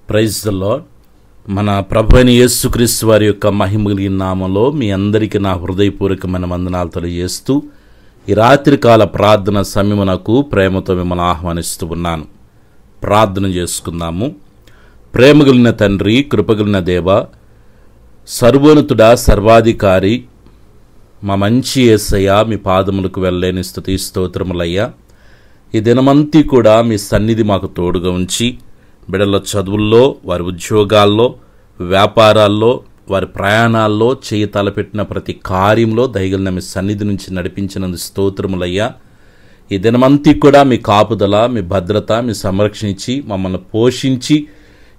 Praise the lord. మన ప్రభు అయిన యేసుక్రీస్తు వారి యొక్క మహిమగలిగిన నామంలో మీ అందరికీ నా హృదయపూర్వకమైన వందనాలు తెలియజేస్తూ ఈ రాత్రికాల ప్రార్థన సమయమునకు ప్రేమతో మిమ్మల్ని ఆహ్వానిస్తూ ఉన్నాను. ప్రార్థన చేసుకుందాము. ప్రేమగలిగిన తండ్రి, కృపగలిగిన దేవ, సర్వోన్నతుడా, సర్వాధికారి, మా మంచి యేసయ్య, మీ పాదములకు వెళ్ళలేని స్తుతి స్తోత్రములయ్యా. ఈ దినమంతా కూడా మీ సన్నిధి మాకు తోడుగా ఉంచి బిడ్డల చదువుల్లో, వారి ఉద్యోగాల్లో, వ్యాపారాల్లో, వారి ప్రయాణాల్లో చేయి తలపెట్టిన ప్రతి కార్యంలో దయగలిగిన మీ సన్నిధి నుంచి నడిపించినందుకు స్తోత్రములయ్యా. ఈ దినమంతా కూడా మీ కాపుదల, మీ భద్రత, మీ సంరక్షణ ఇచ్చి మమ్మల్ని పోషించి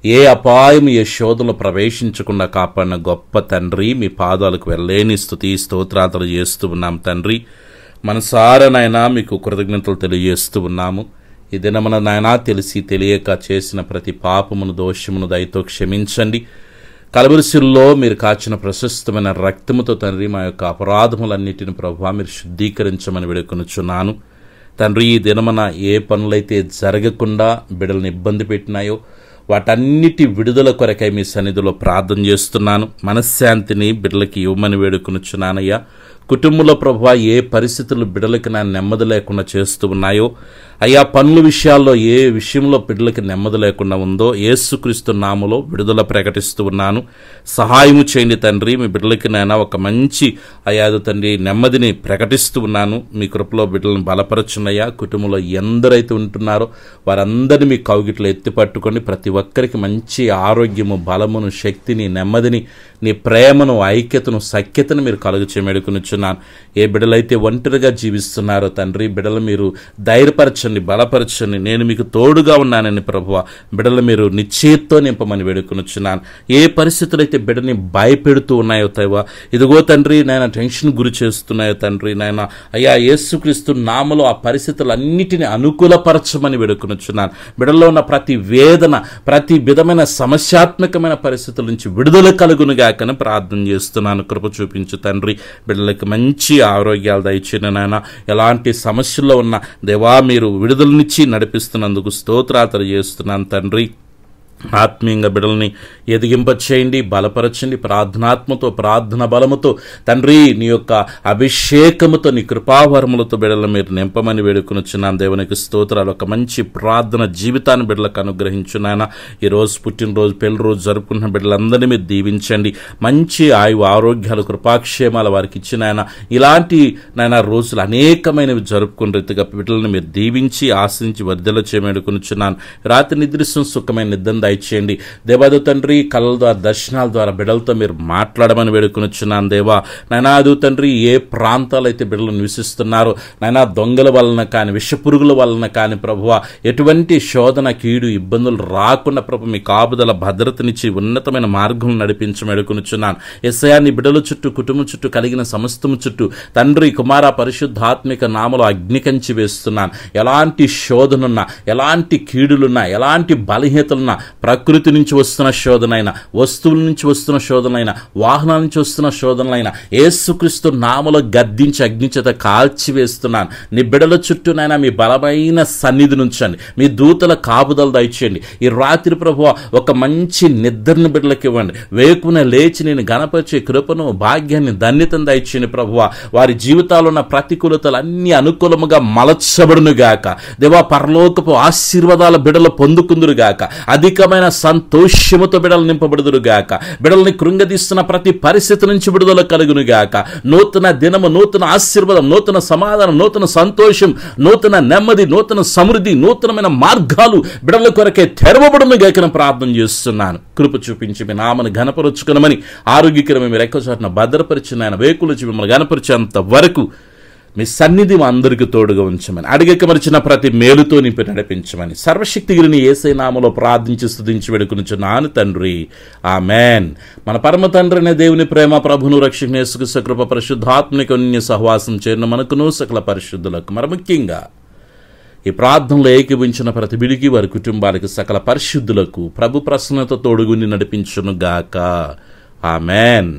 ఏ అపాయం, ఏ శోధనలో ప్రవేశించకుండా కాపాడిన గొప్ప తండ్రి, మీ పాదాలకు వెళ్ళలేని స్తుతి స్తోత్రాలు చేస్తూ ఉన్నాం తండ్రి. మనసారనైనా మీకు కృతజ్ఞతలు తెలియజేస్తూ ఉన్నాము. ఈ దినమున నాయనా తెలిసి తెలియక చేసిన ప్రతి పాపమును, దోషమును దయతో క్షమించండి. కలవరిశిల్లో మీరు కాచిన ప్రశస్తమైన రక్తముతో తండ్రి మా యొక్క అపరాధములన్నిటిని ప్రభువా మీరు శుద్ధీకరించమని వేడుకొనుచున్నాను తండ్రి. ఈ దినమున ఏ పనులైతే జరగకుండా బిడ్డలను ఇబ్బంది పెట్టినాయో వాటన్నిటి విడుదల కొరకై మీ సన్నిధిలో ప్రార్థన చేస్తున్నాను. మనశ్శాంతిని బిడ్డలకి ఇవ్వమని వేడుకొనుచున్నానయ్యా. కుటుంబంలో ప్రభువా ఏ పరిస్థితులు బిడ్డలకి నా నెమ్మది లేకుండా చేస్తూ ఉన్నాయో అయ్యా, పనుల విషయాల్లో ఏ విషయంలో బిడ్డలకి నెమ్మది లేకుండా ఉందో యేసుక్రీస్తు నామములో విడుదల ప్రకటిస్తూ ఉన్నాను. సహాయము చేయండి తండ్రి. మీ బిడ్డలకి నాయన ఒక మంచి అయ్యాదు తండ్రి నెమ్మదిని ప్రకటిస్తూ ఉన్నాను. మీ కృపలో బిడ్డలను బలపరచున్నయ్యా. కుటుంబంలో ఎందరైతే ఉంటున్నారో వారందరినీ మీ కౌగిట్లో ఎత్తి పట్టుకొని ప్రతి ఒక్కరికి మంచి ఆరోగ్యము, బలమును, శక్తిని, నెమ్మదిని, నీ ప్రేమను, ఐక్యతను, సఖ్యతను మీరు కలుగు చేయమేడుకునిచున్నాను. ఏ బిడ్డలైతే ఒంటరిగా జీవిస్తున్నారో తండ్రి, బిడ్డలు మీరు ధైర్యపరచండి, బలపరచండి. నేను మీకు తోడుగా ఉన్నానని ప్రభువా బిడ్డలు మీరు నిశ్చయతో నింపమని వేడుకొనుచున్నాను. ఏ పరిస్థితులు అయితే బిడ్డని భయపెడుతూ ఉన్నాయో తైవా, ఇదిగో తండ్రి నాయన టెన్షన్ గురి చేస్తున్నాయో తండ్రి నాయన అయ్యా, యేసుక్రీస్తు నామములో ఆ పరిస్థితులన్నిటిని అనుకూలపరచమని వేడుకొనుచున్నాను. బిడ్డల్లో ఉన్న ప్రతి వేదన, ప్రతి విధమైన సమస్యాత్మకమైన పరిస్థితుల నుంచి విడుదల కలుగునుగాకని ప్రార్థన చేస్తున్నాను. కృప చూపించు తండ్రి. బిడ్డలకి మంచి ఆరోగ్యాలు దయచేయండి నాయన. ఎలాంటి సమస్యల్లో ఉన్న దేవా మీరు విడుదలనిచ్చి నడిపిస్తున్నందుకు స్తోత్రాలు చేస్తున్నాను తండ్రి. ఆత్మీయంగా బిడ్డల్ని ఎదిగింపచేయండి, బలపరచండి. ప్రార్థనాత్మతో, ప్రార్థన బలముతో తండ్రి నీ యొక్క అభిషేకముతో, నీ కృపావరములతో బిడ్డలను మీరు నింపమని వేడుకొనుచున్నాను. దేవునికి స్తోత్రాలు. ఒక మంచి ప్రార్థన జీవితాన్ని బిడ్డలకు అనుగ్రహించున్నాయన. ఈరోజు పుట్టినరోజు, పెళ్లి రోజు జరుపుకున్న బిడ్డలందరినీ మీరు దీవించండి. మంచి ఆయువు, ఆరోగ్యాలు, కృపాక్షేమాలు వారికి ఇచ్చినాయన. ఇలాంటి నాయన రోజులు అనేకమైనవి జరుపుకున్న రీతిగా బిడ్డలను మీరు దీవించి ఆశించి వర్ధల చేయమేడుకొనుచున్నాను. రాత్రి నిద్రిస్తున్న సుఖమైన నిద్ర దయచేయండి దేవాదు తండ్రి. కళల ద్వారా, దర్శనాల ద్వారా బిడ్డలతో మీరు మాట్లాడమని వేడుకొనుచున్నాను దేవా. నైనా అదు తండ్రి, ఏ ప్రాంతాలైతే బిడ్డలు నివసిస్తున్నారో నైనా దొంగల వలన కానీ, విషపురుగుల వలన కానీ ప్రభువా ఎటువంటి శోధన, కీడు, ఇబ్బందులు రాకుండా ప్రభు మీ కాపుదల భద్రతనిచ్చి ఉన్నతమైన మార్గం నడిపించమని వేడుకొనుచున్నాను. యేసయ్యా నీ బిడ్డల చుట్టూ, కుటుంబం చుట్టూ, కలిగిన సమస్తము చుట్టూ తండ్రి, కుమార, పరిశుద్ధాత్మిక నామలో అగ్నికంచి వేస్తున్నాను. ఎలాంటి శోధనున్నా, ఎలాంటి కీడులున్నా, ఎలాంటి బలహీనతలున్నా, ప్రకృతి నుంచి వస్తున్న శోధనైనా, వస్తువుల నుంచి వస్తున్న శోధనైనా, వాహనాల నుంచి వస్తున్న శోధనలైనా యేసుక్రీస్తు నామములో గద్దించి అగ్నిచేత కాల్చివేస్తున్నాను. నీ బిడ్డల చుట్టూనైనా మీ బలమైన సన్నిధి నుంచండి. మీ దూతల కాపుదల దయచేయండి. ఈ రాత్రి ప్రభువా ఒక మంచి నిద్రను బిడ్డలకు ఇవ్వండి. వేకున లేచి నేను గణపరిచే కృపను, భాగ్యాన్ని, ధన్యతను దయచేయండి ప్రభువా. వారి జీవితాల్లో ఉన్న ప్రతికూలతలు అన్ని అనుకూలముగా మలచబడునుగాక దేవా. పరలోకపు ఆశీర్వాదాల బిడ్డలు పొందుకుందురుగాక. అధికమైన సంతోషముతో బిడ్డలు నింపబడుదురుగాక. బిడ్డల్ని కృంగదీస్తున్న ప్రతి పరిస్థితి నుంచి విడుదల కలుగునుగాక. నూతన దినము, నూతన ఆశీర్వాదం, నూతన సమాధానం, నూతన సంతోషం, నూతన నెమ్మది, నూతన సమృద్ధి, నూతనమైన మార్గాలు బిడ్డల కొరకే తెరవబడునుగాక ప్రార్థన చేస్తున్నాను. కృప చూపించి మీ నామను ఘనపరుచుకునమని, ఆరోగ్యకరమైన మీరు ఎక్కువ చోట్ల భద్రపరిచిన ఆయన వేకులు మిమ్మల్ని ఘనపరిచేంత వరకు మీ సన్నిధి మా అందరికీ తోడుగా ఉంచమని, అడిగకమరిచిన ప్రతి మేలుతో నింపి నడిపించమని సర్వశక్తిగిరిని యేసయ్య నామములో ప్రార్థించి స్తుతించి వేడుకొనుచున్నాను తండ్రి. ఆమేన్. మన పరమ తండ్రి అనే దేవుని ప్రేమ, ప్రభును రక్షకుని యేసుక్రీస్తు కృప, పరిశుద్ధాత్మక అన్య సహవాసం చేరిన మనకును సకల పరిశుద్ధులకు, మరి ముఖ్యంగా ఈ ప్రార్థనలో ఏకీభవించిన ప్రతి బిడికి, వారి కుటుంబాలకు, సకల పరిశుద్ధులకు ప్రభు ప్రసన్నత తోడుగుని నడిపించును గాక. ఆమేన్.